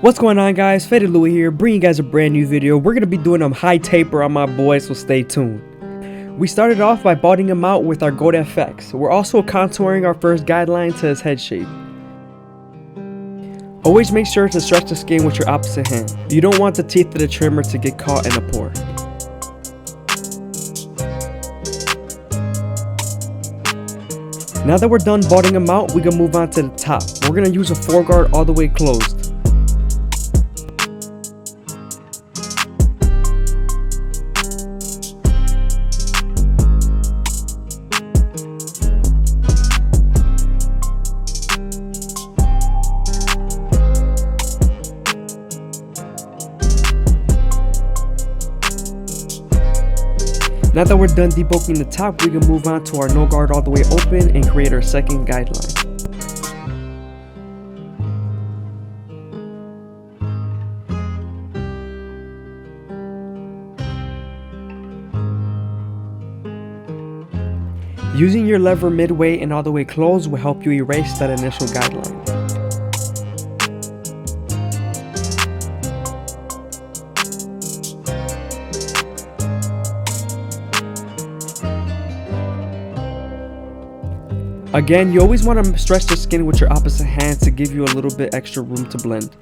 What's going on, guys? FadeitLuie here, bringing you guys a brand new video. We're going to be doing a high taper on my boy, so stay tuned. We started off by botting him out with our gold FX. We're also contouring our first guideline to his head shape. Always make sure to stretch the skin with your opposite hand. You don't want the teeth of the trimmer to get caught in a pore. Now that we're done botting him out, we can move on to the top. We're going to use a foreguard all the way closed. Now that we're done debulking the top, we can move on to our no guard all the way open and create our second guideline. Using your lever midway and all the way closed will help you erase that initial guideline. Again, you always want to stretch the skin with your opposite hand to give you a little bit extra room to blend.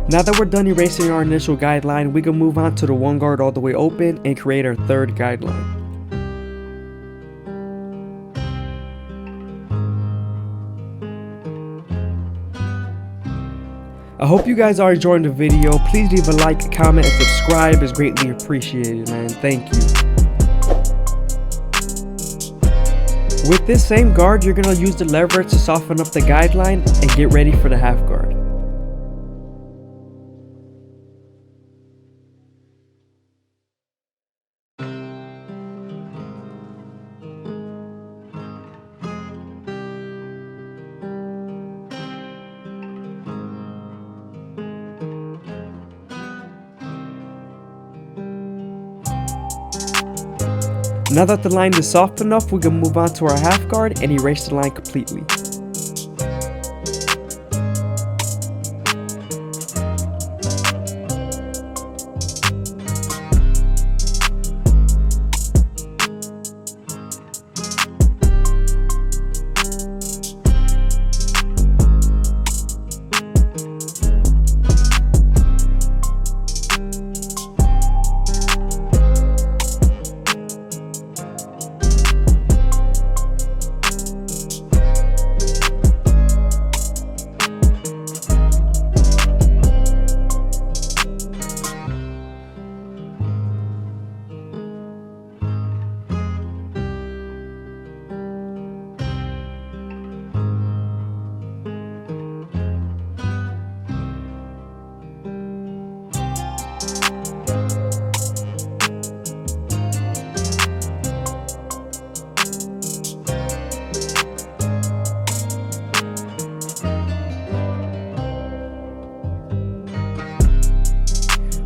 Now that we're done erasing our initial guideline, we can move on to the one guard all the way open and create our third guideline. I hope you guys are enjoying the video. Please leave a like, comment, and subscribe. It's greatly appreciated, man. Thank you. With this same guard, you're going to use the lever to soften up the guideline and get ready for the half guard. Now that the line is soft enough, we can move on to our half guard and erase the line completely.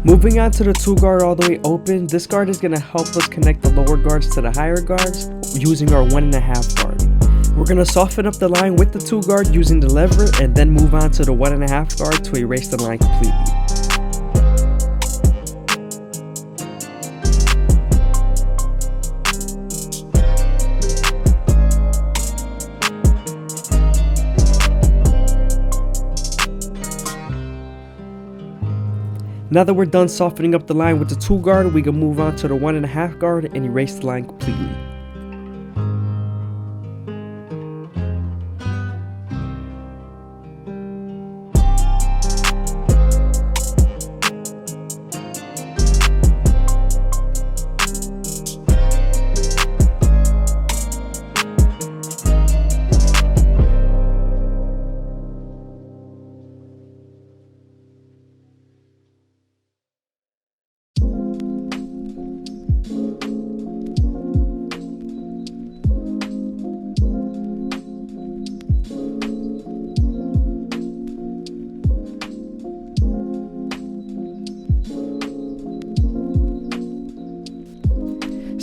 Moving on to the two guard all the way open, this guard is going to help us connect the lower guards to the higher guards using our 1.5 guard. We're going to soften up the line with the two guard using the lever and then move on to the 1.5 guard to erase the line completely. Now that we're done softening up the line with the 2 guard, we can move on to the 1.5 guard and erase the line completely.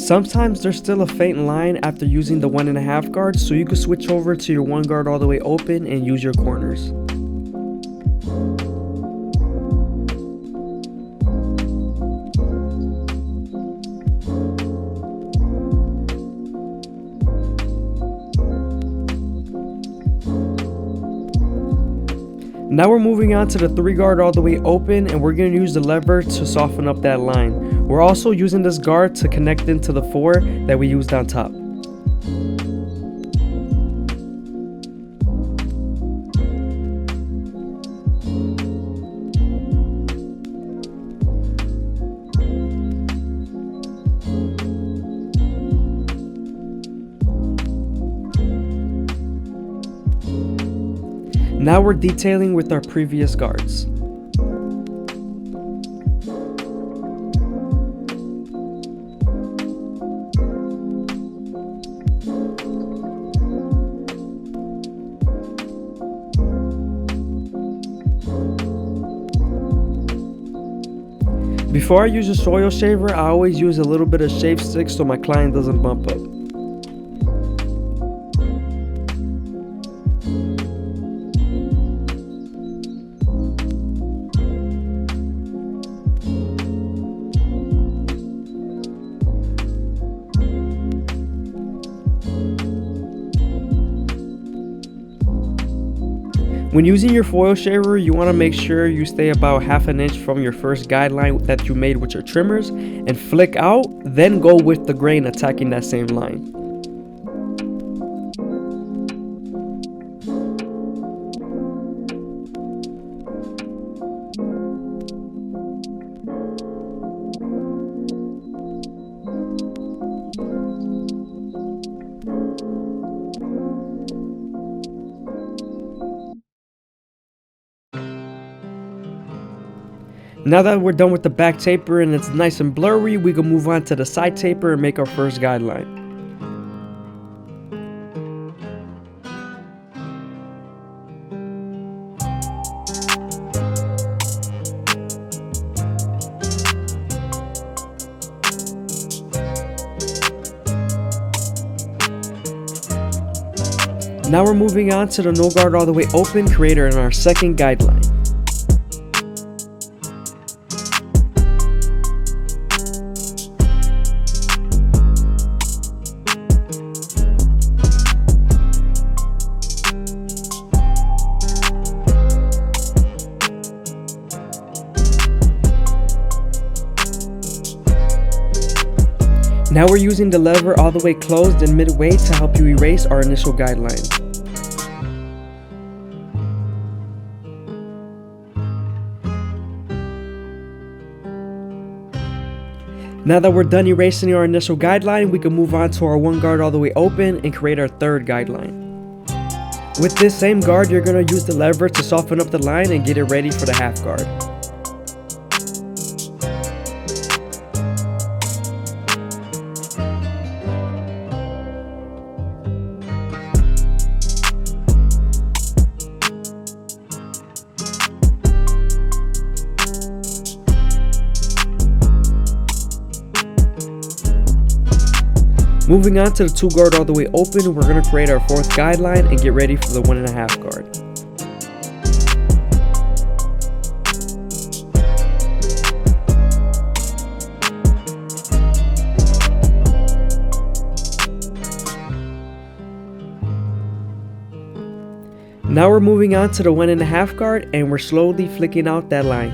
Sometimes there's still a faint line after using the 1.5 guard, so you can switch over to your 1 guard all the way open and use your corners. Now we're moving on to the 3 guard all the way open, and we're going to use the lever to soften up that line. We're also using this guard to connect into the 4 that we used on top. Now we're detailing with our previous guards. Before I use a soil shaver, I always use a little bit of shave stick so my client doesn't bump up. When using your foil shaver, you want to make sure you stay about 1/2 inch from your first guideline that you made with your trimmers and flick out, then go with the grain attacking that same line. Now that we're done with the back taper and it's nice and blurry, we can move on to the side taper and make our first guideline. Now we're moving on to the no guard all the way open creator in our second guideline. Now we're using the lever all the way closed and midway to help you erase our initial guideline. Now that we're done erasing our initial guideline, we can move on to our 1 guard all the way open and create our third guideline. With this same guard, you're going to use the lever to soften up the line and get it ready for the 1/2 guard. Moving on to the 2 guard all the way open, we're going to create our 4th guideline and get ready for the 1.5 guard. Now we're moving on to the 1.5 guard and we're slowly flicking out that line.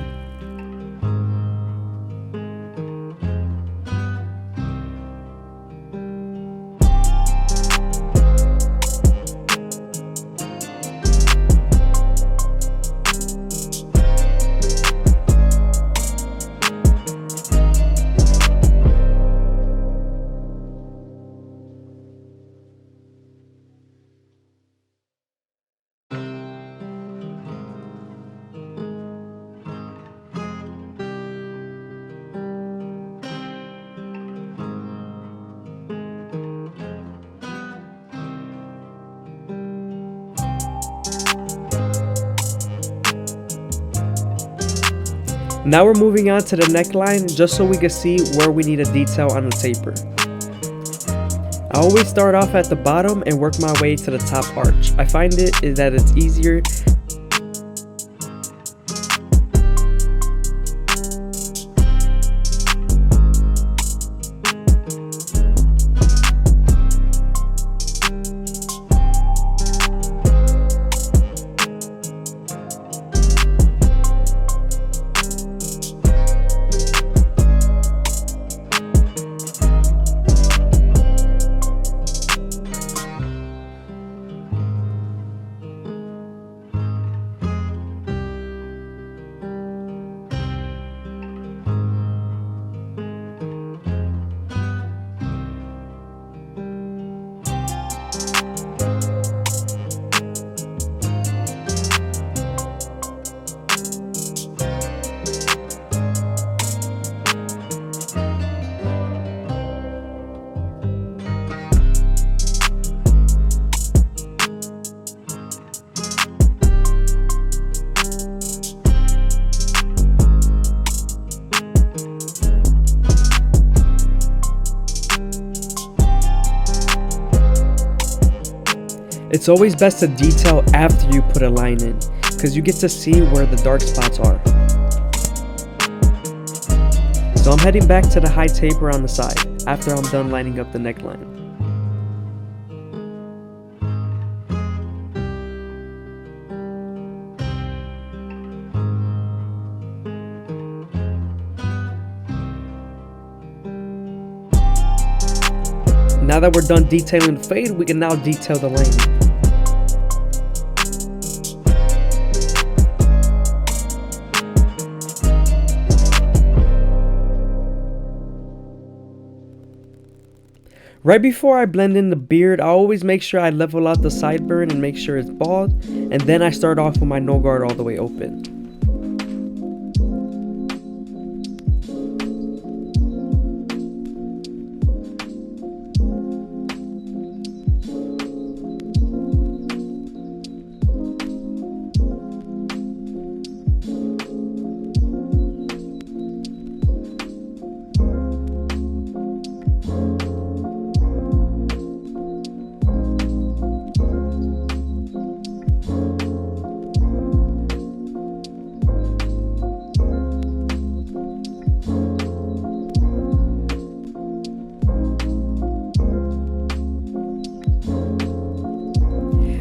Now we're moving on to the neckline just so we can see where we need a detail on the taper. I always start off at the bottom and work my way to the top arch. I find that it's easier. It's always best to detail after you put a line in, because you get to see where the dark spots are. So I'm heading back to the high taper on the side after I'm done lining up the neckline. Now that we're done detailing the fade, we can now detail the lining. Right before I blend in the beard, I always make sure I level out the sideburn and make sure it's bald, and then I start off with my no guard all the way open.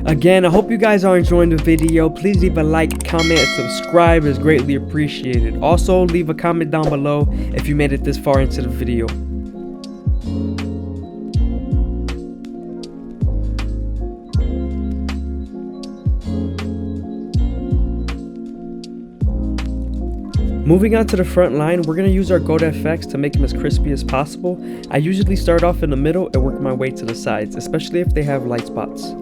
Again, I hope you guys are enjoying the video. Please leave a like, comment, and subscribe. It's greatly appreciated. Also, leave a comment down below if you made it this far into the video. Moving on to the front line, we're going to use our Gold FX to make them as crispy as possible. I usually start off in the middle and work my way to the sides, especially if they have light spots.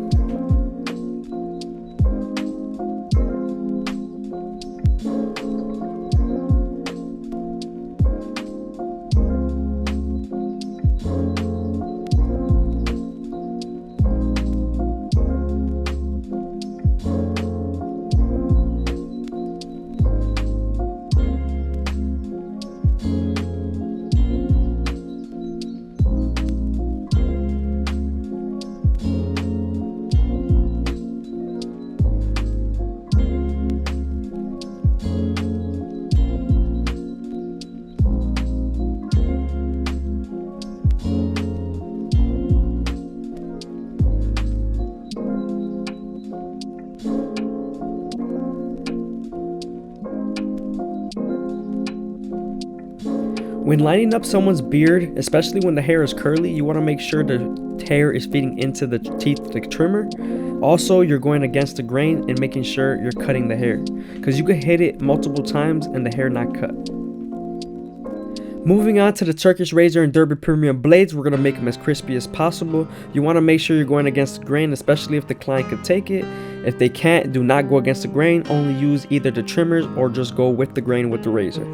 When lining up someone's beard, especially when the hair is curly, you want to make sure the hair is feeding into the teeth of the trimmer. Also, you're going against the grain and making sure you're cutting the hair, because you could hit it multiple times and the hair not cut. Moving on to the Turkish Razor and Derby Premium blades, we're going to make them as crispy as possible. You want to make sure you're going against the grain, especially if the client could take it. If they can't, do not go against the grain. Only use either the trimmers or just go with the grain with the razor.